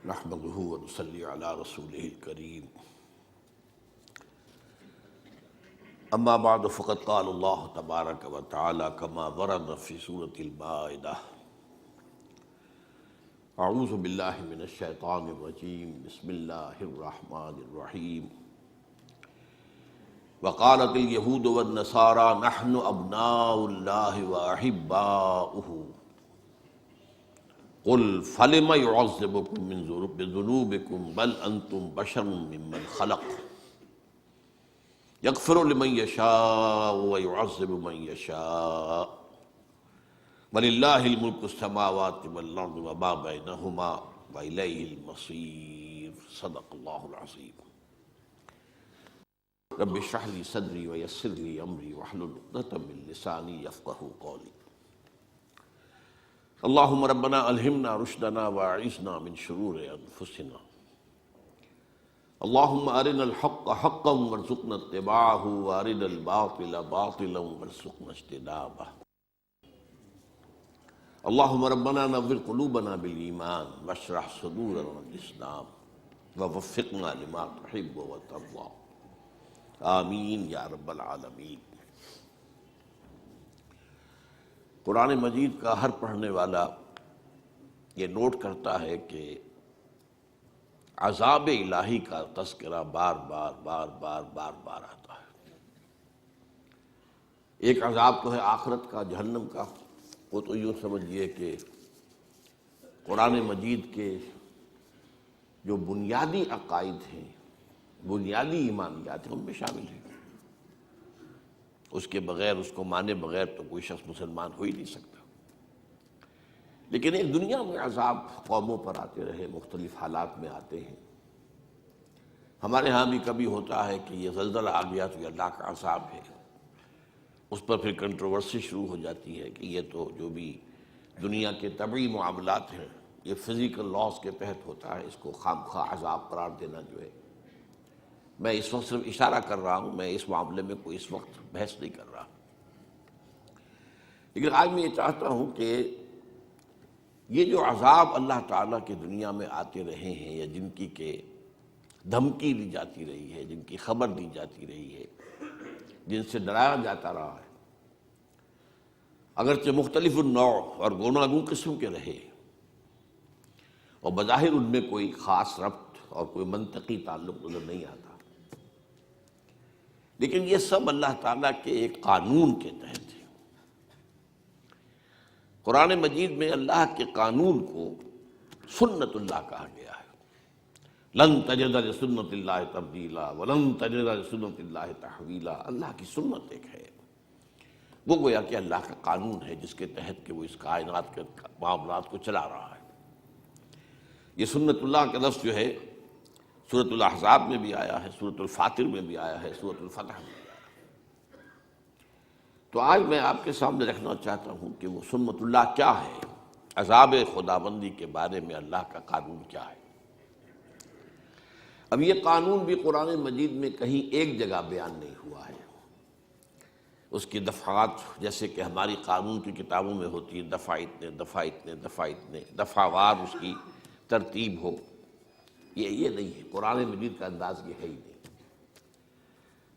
نحمده ونصلي على رسوله الكريم اما بعد فقد قال الله تبارك وتعالى كما ورد في سورة المائدة اعوذ بالله من الشيطان الرجيم بسم الله الرحمن الرحيم وقالت اليهود والنصارى نحن ابناء الله واحباؤه قل فلم يعذبكم بذنوبكم بل انتم بشر ممن خلق یغفر لمن یشاء ویعذب من یشاء وللہ الملک السماوات والارض وما بینہما والیہ المصیر صدق اللہ العظیم رب اشرح لی صدری ویسر لی امری واحلل عقدۃ من لسانی یفقہوا قولی اللہم ربنا الہمنا رشدنا واعذنا من شرور انفسنا اللہم ارنا الحق حقا وارزقنا اتباعہ وارنا الباطل باطلا وارزقنا اجتنابہ اللہم ربنا نور قلوبنا بالایمان واشرح صدورنا بالاسلام ووفقنا لما تحب وترضى آمین یا رب العالمین۔ قرآن مجید کا ہر پڑھنے والا یہ نوٹ کرتا ہے کہ عذاب الہی کا تذکرہ بار بار آتا ہے۔ ایک عذاب تو ہے آخرت کا، جہنم کا، وہ تو یوں سمجھیے کہ قرآن مجید کے جو بنیادی عقائد ہیں، بنیادی ایمانیات ہیں، ان میں شامل ہیں۔ اس کے بغیر، اس کو مانے بغیر تو کوئی شخص مسلمان ہو ہی نہیں سکتا۔ لیکن ایک دنیا میں عذاب قوموں پر آتے رہے، مختلف حالات میں آتے ہیں۔ ہمارے ہاں بھی کبھی ہوتا ہے کہ یہ زلزلہ آ گیا تو یہ اللہ کا عذاب ہے، اس پر پھر کنٹروورسی شروع ہو جاتی ہے کہ یہ تو جو بھی دنیا کے طبعی معاملات ہیں، یہ فزیکل لاز کے تحت ہوتا ہے، اس کو خام خواہ عذاب قرار دینا جو ہے۔ میں اس وقت صرف اشارہ کر رہا ہوں، میں اس معاملے میں کوئی اس وقت بحث نہیں کر رہا، لیکن آج میں یہ چاہتا ہوں کہ یہ جو عذاب اللہ تعالیٰ کی دنیا میں آتے رہے ہیں، یا جن کی کہ دھمکی دی جاتی رہی ہے، جن کی خبر دی جاتی رہی ہے، جن سے ڈرایا جاتا رہا ہے، اگرچہ مختلف النوع اور گوناگون قسم کے رہے، اور بظاہر ان میں کوئی خاص ربط اور کوئی منطقی تعلق نظر نہیں آتا، لیکن یہ سب اللہ تعالیٰ کے ایک قانون کے تحت ہے۔ قرآن مجید میں اللہ کے قانون کو سنت اللہ کہا گیا ہے۔ لن تجد لسنت اللہ تبدیلا ولن تجد لسنت اللہ تحویلا۔ اللہ کی سنت ایک ہے، وہ گویا کہ اللہ کا قانون ہے جس کے تحت کہ وہ اس کائنات کے معاملات کو چلا رہا ہے۔ یہ سنت اللہ کا لفظ جو ہے سورۃ الاحزاب میں بھی آیا ہے، سورۃ الفاطر میں بھی آیا ہے، سورۃ الفتح میں بھی آیا ہے۔ تو آج میں آپ کے سامنے رکھنا چاہتا ہوں کہ وہ سنت اللہ کیا ہے، عذاب خداوندی کے بارے میں اللہ کا قانون کیا ہے۔ اب یہ قانون بھی قرآن مجید میں کہیں ایک جگہ بیان نہیں ہوا ہے، اس کی دفعات جیسے کہ ہماری قانون کی کتابوں میں ہوتی ہے، دفعہ اتنے دفعہ وار اس کی ترتیب ہو، یہ نہیں ہے۔ قرآن مجید کا انداز یہ ہے ہی نہیں۔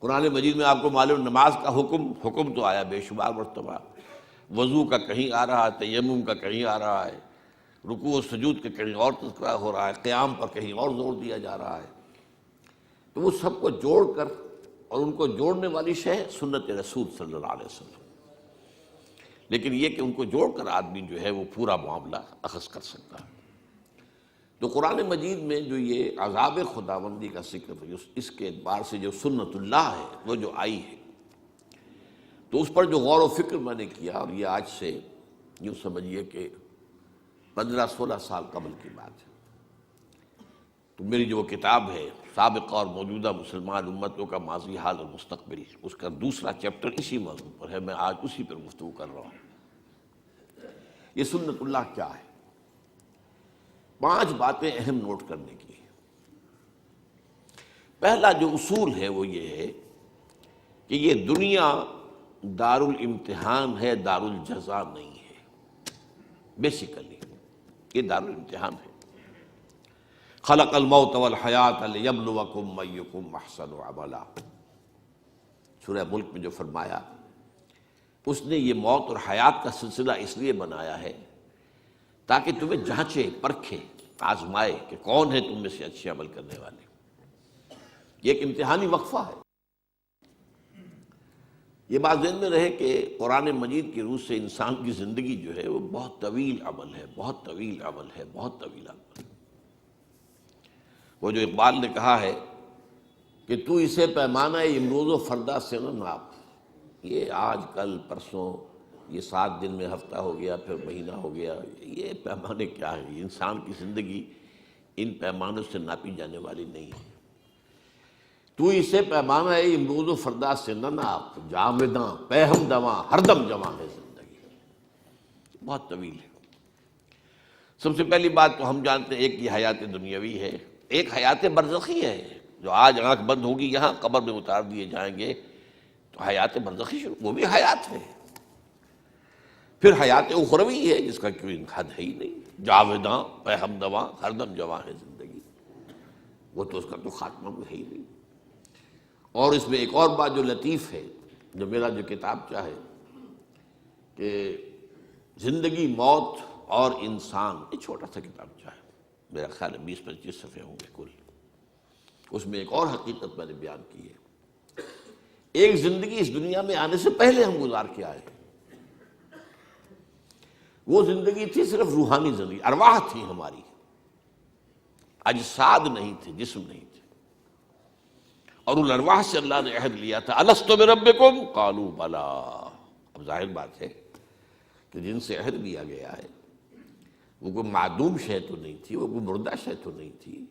قرآن مجید میں آپ کو معلوم نماز کا حکم تو آیا بے شمار مرتبہ، وضو کا کہیں آ رہا ہے، تیمم کا کہیں آ رہا ہے، رکوع و سجود کا کہیں اور تذکرہ ہو رہا ہے، قیام پر کہیں اور زور دیا جا رہا ہے۔ تو وہ سب کو جوڑ کر، اور ان کو جوڑنے والی شے سنت رسول صلی اللہ علیہ وسلم، لیکن یہ کہ ان کو جوڑ کر آدمی جو ہے وہ پورا معاملہ اخذ کر سکتا ہے۔ تو قرآن مجید میں جو یہ عذاب خداوندی کا ذکر ہے، اس کے اعتبار سے جو سنت اللہ ہے وہ جو آئی ہے، تو اس پر جو غور و فکر میں نے کیا، اور یہ آج سے یوں سمجھیے کہ 15-16 سال قبل کی بات ہے، تو میری جو کتاب ہے سابقہ اور موجودہ مسلمان امتوں کا ماضی، حال اور مستقبل، اس کا دوسرا چیپٹر اسی موضوع پر ہے، میں آج اسی پر گفتگو کر رہا ہوں۔ یہ سنت اللہ کیا ہے؟ 5 باتیں اہم نوٹ کرنے کی۔ پہلا جو اصول ہے وہ یہ ہے کہ یہ دنیا دار الامتحان ہے، دار الجزا نہیں ہے۔ بیسیکلی یہ دار الامتحان ہے۔ خلق الموت والحیات لیبلوکم ایکم احسن عملا۔ سورہ ملک میں جو فرمایا، اس نے یہ موت اور حیات کا سلسلہ اس لیے بنایا ہے تاکہ تمہیں جانچے، پرکھے، آزمائے کہ کون ہے تم میں سے اچھے عمل کرنے والے۔ یہ ایک امتحانی وقفہ ہے۔ یہ بات ذہن میں رہے کہ قرآن مجید کی روح سے انسان کی زندگی جو ہے وہ بہت طویل عمل ہے، بہت طویل عمل ہے، بہت طویل عمل ہے۔ وہ جو اقبال نے کہا ہے کہ تو اسے پیمانہ امروز و فردا سے نہ ناپ، یہ آج کل پرسوں، یہ 7 دن میں ہفتہ ہو گیا، پھر مہینہ ہو گیا، یہ پیمانے کیا ہے؟ انسان کی زندگی ان پیمانوں سے ناپی جانے والی نہیں ہے۔ تو اسے پیمانہ امروز و فردا سے نہ ناپ، جاوداں پہم دواں ہر دم جواں ہے زندگی، بہت طویل ہے۔ سب سے پہلی بات تو ہم جانتے ہیں ایک یہ حیات دنیاوی ہے، ایک حیات برزخی ہے، جو آج آنکھ بند ہوگی یہاں قبر میں اتار دیے جائیں گے تو حیات برزخی شروع، وہ بھی حیات ہے۔ پھر حیات اخروی ہے جس کا کوئی حد ہے ہی نہیں، جاوداں پہم دواں ہر دم جواں ہے زندگی، وہ تو اس کا تو خاتمہ بھی ہے ہی نہیں۔ اور اس میں ایک اور بات جو لطیف ہے، جو میرا جو کتاب چاہے کہ زندگی، موت اور انسان، یہ چھوٹا سا کتاب چاہے، میرا خیال ہے 20-25 صفحے ہوں گے کل، اس میں ایک اور حقیقت میں نے بیان کی ہے۔ ایک زندگی اس دنیا میں آنے سے پہلے ہم گزار کے آئے، وہ زندگی تھی صرف روحانی زندگی، ارواح تھی ہماری، اجساد نہیں تھے، جسم نہیں تھے، اور ان ارواح سے اللہ نے عہد لیا تھا، الست بربکم قالوا بلا۔ اب ظاہر بات ہے کہ جن سے عہد لیا گیا ہے وہ کوئی معدوم شے تو نہیں تھی، وہ کوئی مردہ شے تو نہیں تھی۔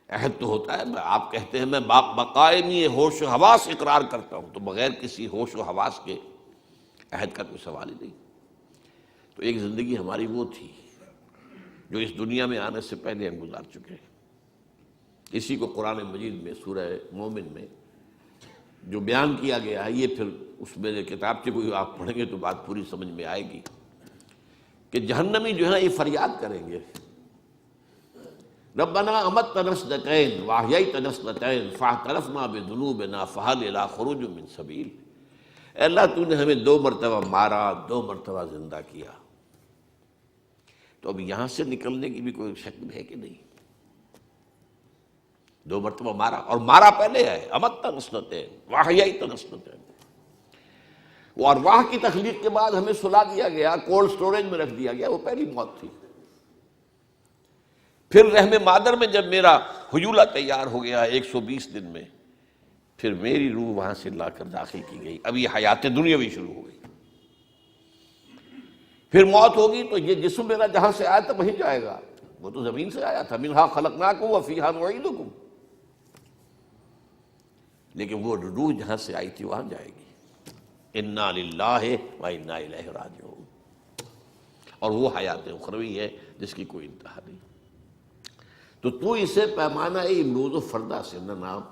عہد تو ہوتا ہے، آپ کہتے ہیں میں بقائمی ہوش و حواس اقرار کرتا ہوں، تو بغیر کسی ہوش و حواس کے عہد کا کوئی سوال ہی نہیں۔ تو ایک زندگی ہماری وہ تھی جو اس دنیا میں آنے سے پہلے ہم گزار چکے ہیں۔ اسی کو قرآن مجید میں سورہ مومن میں جو بیان کیا گیا ہے، یہ پھر اس میرے کتاب سے کوئی آپ پڑھیں گے تو بات پوری سمجھ میں آئے گی کہ جہنمی جو ہے نا یہ فریاد کریں گے، ربنا امتنا اثنتین واحییتنا اثنتین فاعترفنا بذنوبنا فہل الی خروج من سبیل۔ اے اللہ تو نے ہمیں 2 مرتبہ مارا، 2 مرتبہ زندہ کیا، تو اب یہاں سے نکلنے کی بھی کوئی شکل ہے کہ نہیں؟ 2 مرتبہ مارا، اور مارا پہلے ہے، امتنا اثنتین واحییتنا اثنتین۔ وہ ارواح کی تخلیق کے بعد ہمیں سلا دیا گیا، کولڈ سٹوریج میں رکھ دیا گیا، وہ پہلی موت تھی۔ پھر رحم مادر میں جب میرا حجولہ تیار ہو گیا 120 دن میں، پھر میری روح وہاں سے لا کر داخل کی گئی، اب یہ حیات دنیاوی شروع ہو گئی۔ پھر موت ہوگی تو یہ جسم میرا جہاں سے آیا تھا وہیں جائے گا، وہ تو زمین سے آیا تھا، منہا خلقناکم وفیہا نعیدکم، لیکن وہ روح جہاں سے آئی تھی وہاں جائے گی۔ انا للہ و انا الیہ راجعون۔ اور وہ حیات اخروی ہے جس کی کوئی انتہا نہیں۔ تو اسے پیمانہ امروز و فردا سے نہ ناپ،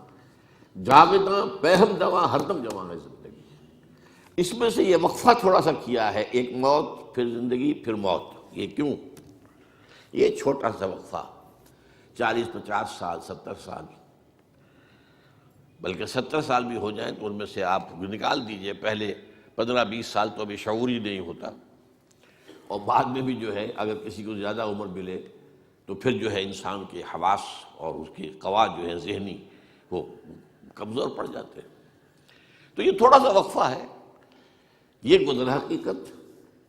جاوداں پہم دواں ہر دم جواں ہے زندگی۔ اس میں سے یہ وقفہ تھوڑا سا کیا ہے، ایک موت پھر زندگی پھر موت۔ یہ کیوں؟ یہ چھوٹا سا وقفہ 40-50 سال 70 سال، بلکہ 70 سال بھی ہو جائیں تو ان میں سے آپ نکال دیجئے، پہلے 15-20 سال تو ابھی شعور ہی نہیں ہوتا، اور بعد میں بھی جو ہے اگر کسی کو زیادہ عمر ملے تو پھر جو ہے انسان کے حواس اور اس کی قوا جو ہے ذہنی وہ کمزور پڑ جاتے ہیں۔ تو یہ تھوڑا سا وقفہ ہے، یہ گزر حقیقت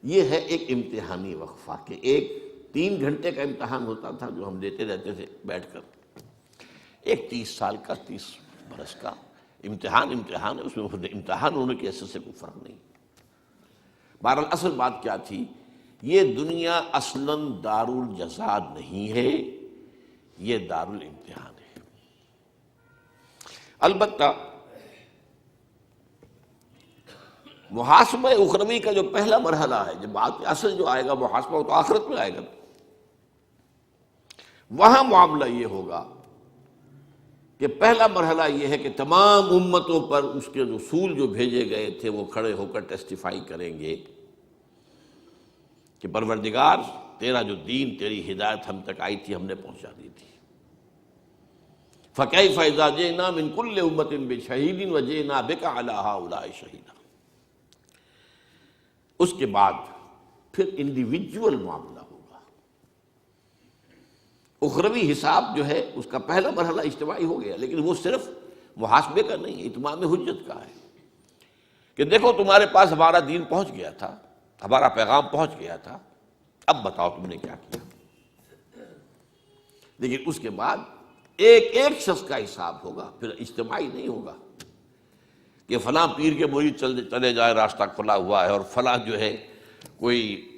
یہ ہے ایک امتحانی وقفہ، کہ ایک 3 گھنٹے کا امتحان ہوتا تھا جو ہم دیتے رہتے تھے بیٹھ کر، ایک 30 سال کا 30 برس کا امتحان ہے، اس میں امتحان ہونے کی حیثیت سے کوئی فرق نہیں۔ بہرحال اصل بات کیا تھی، یہ دنیا اصلاً دار الجزا نہیں ہے، یہ دار الامتحان ہے۔ البتہ محاسبہ اخروی کا جو پہلا مرحلہ ہے، جب بات اصل جو آئے گا محاسبہ، وہ تو آخرت میں آئے گا، وہاں معاملہ یہ ہوگا کہ پہلا مرحلہ یہ ہے کہ تمام امتوں پر اس کے رسول جو بھیجے گئے تھے وہ کھڑے ہو کر ٹیسٹیفائی کریں گے کہ پروردگار تیرا جو دین، تیری ہدایت ہم تک آئی تھی ہم نے پہنچا دی تھی، فَكَيْفَ إِذَا جِئْنَا مِنْ كُلِّ أُمَّةٍ بِشَهِيدٍ وَجِئْنَا بِكَ عَلَىٰ هَٰؤُلَاءِ شَهِيدًا۔ اس کے بعد پھر انڈیویجول معاملہ ہوگا۔ اخروی حساب جو ہے اس کا پہلا مرحلہ اجتماعی ہو گیا، لیکن وہ صرف محاسبے کا نہیں، اتمام حجت کا ہے کہ دیکھو تمہارے پاس ہمارا دین پہنچ گیا تھا، ہمارا پیغام پہنچ گیا تھا، اب بتاؤ تم نے کیا کیا۔ لیکن اس کے بعد ایک ایک شخص کا حساب ہوگا، پھر اجتماعی نہیں ہوگا کہ فلاں پیر کے مرید چلے جائے راستہ کھلا ہوا ہے، اور فلاں جو ہے کوئی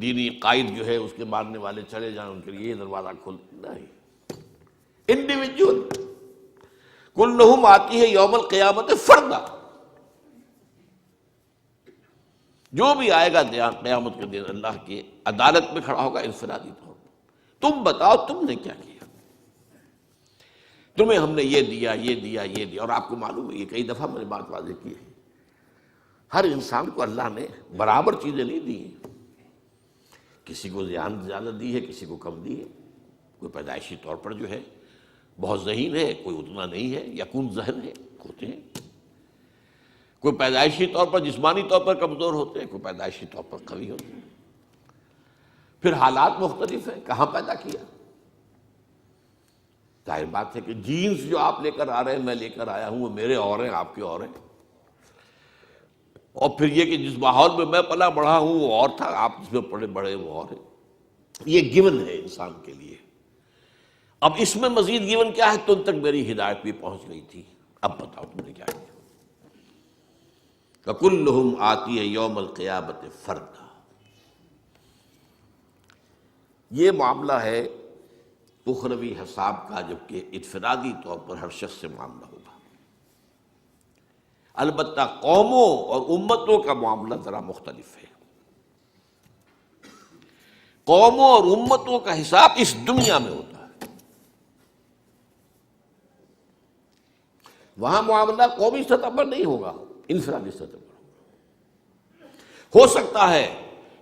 دینی قائد جو ہے اس کے ماننے والے چلے جائیں، ان کے لیے یہ دروازہ کھل نہیں۔ انڈیویجول کلہم آتی ہے یوم القیامت فردا، جو بھی آئے گا قیامت کے دن اللہ کی عدالت میں کھڑا ہوگا انفرادی طور پر۔ تم بتاؤ تم نے کیا کیا، تمہیں ہم نے یہ دیا یہ دیا یہ دیا۔ اور آپ کو معلوم ہے، یہ کئی دفعہ میں نے بات واضح کی ہے، ہر انسان کو اللہ نے برابر چیزیں نہیں دی ہیں، کسی کو زیادہ دی ہے، کسی کو کم دی ہے۔ کوئی پیدائشی طور پر جو ہے بہت ذہین ہے، کوئی اتنا نہیں ہے، یکون ذہن ہے ہوتے ہیں، کوئی پیدائشی طور پر جسمانی طور پر کمزور ہوتے ہیں، کوئی پیدائشی طور پر قوی ہوتے ہیں۔ پھر حالات مختلف ہیں، کہاں پیدا کیا۔ ظاہر بات ہے کہ جینز جو آپ لے کر آ رہے ہیں، میں لے کر آیا ہوں، وہ میرے اور ہیں، آپ کے اور ہیں۔ اور پھر یہ کہ جس ماحول میں میں پلا بڑھا ہوں وہ اور تھا، آپ جس میں پڑے بڑے وہ اور ہیں۔ یہ گیون ہے انسان کے لیے۔ اب اس میں مزید گیون کیا ہے، تم تک میری ہدایت بھی پہنچ گئی تھی، اب بتاؤ تم نے کیا کیا۔ فَكُلُّهُمْ آتِيَ يَوْمَ الْقِيَامَةِ فَرْدًا۔ یہ معاملہ ہے اخروی حساب کا، جبکہ انفرادی طور پر ہر شخص سے معاملہ ہوگا۔ البتہ قوموں اور امتوں کا معاملہ ذرا مختلف ہے۔ قوموں اور امتوں کا حساب اس دنیا میں ہوتا ہے، وہاں معاملہ قومی سطح پر نہیں ہوگا، انفرادی سطح پر ہوگا۔ ہو سکتا ہے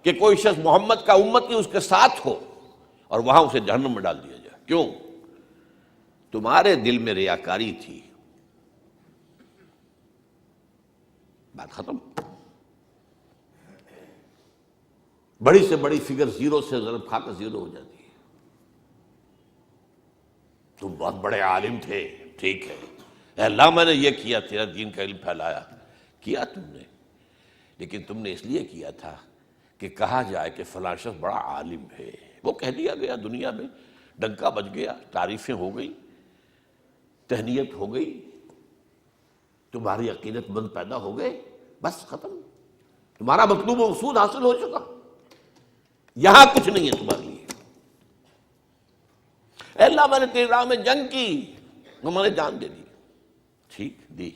کہ کوئی شخص محمد کا امتی اس کے ساتھ ہو اور وہاں اسے جہنم میں ڈال دیا جائے۔ کیوں؟ تمہارے دل میں ریاکاری تھی، بات ختم۔ بڑی سے بڑی فگر زیرو سے ضرب کھا کر زیرو ہو جاتی ہے۔ تم بہت بڑے عالم تھے، ٹھیک ہے، اے اللہ میں نے یہ کیا، تیرا دین کا علم پھیلایا، کیا تم نے، لیکن تم نے اس لیے کیا تھا کہ کہا جائے کہ فلاں شخص بڑا عالم ہے۔ وہ کہہ دیا گیا، دنیا میں ڈنکا بج گیا، تعریفیں ہو گئی، تہنیت ہو گئی، تمہاری عقیدت مند پیدا ہو گئے، بس ختم، تمہارا مطلوب و مقصود حاصل ہو چکا، یہاں کچھ نہیں ہے تمہارے لیے۔ اے اللہ میں نے تیری راہ میں جنگ کی، میں نے جان دے دی، ٹھیک دی،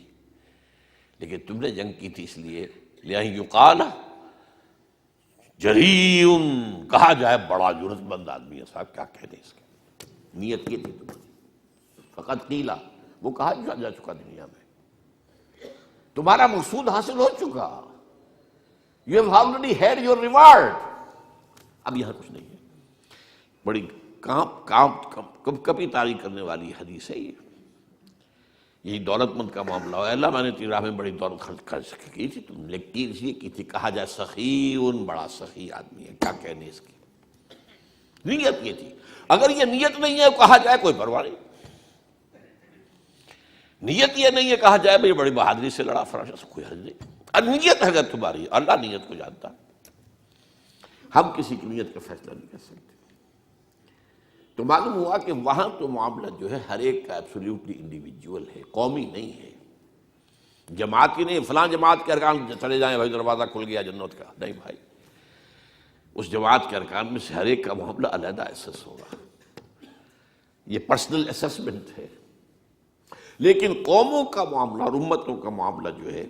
لیکن تم نے جنگ کی تھی اس لیے لِأَن يُقَالَ جَرِیٌّ، کہا جائے بڑا جرأت مند آدمی ہے، صاحب کیا کہہ دیں اس کے، نیت یہ تھی تمہاری۔ فقط قیلا، وہ کہا جا چکا دنیا میں، تمہارا مقصود حاصل ہو چکا، you have already had your reward, اب یہاں کچھ نہیں ہے۔ بڑی کبھی تاریخ کرنے والی حدیث ہے یہ، یہی دولت مند کا معاملہ ہو، اللہ میں نے تیری راہ میں بڑی دولت خرچ کی تھی، تم نے اس لیے کی تھی، کہا جائے سخیٌ، بڑا سخی آدمی ہے، کیا کہنے اس کی، نیت یہ تھی۔ اگر یہ نیت نہیں ہے کہا جائے کوئی پرواہ نہیں، نیت یہ نہیں ہے کہا جائے بھائی بڑی بہادری سے لڑا فلاں سے، کوئی حرج نہیں۔ اور نیت ہے اگر تمہاری، اللہ نیت کو جانتا، ہم کسی کی نیت کا فیصلہ نہیں کر سکتے۔ تو معلوم ہوا کہ وہاں تو معاملہ جو ہے ہر ایک کا ایبسولیوٹلی انڈیویجول ہے، قومی نہیں ہے، جماعت کی نہیں، فلاں جماعت کے ارکان چلے جائیں بھائی دروازہ کھل گیا جنت کا، نہیں بھائی، اس جماعت کے ارکان میں سے ہر ایک کا معاملہ علیحدہ اسس ہوگا، یہ پرسنل اسسمنٹ ہے۔ لیکن قوموں کا معاملہ اور امتوں کا معاملہ جو ہے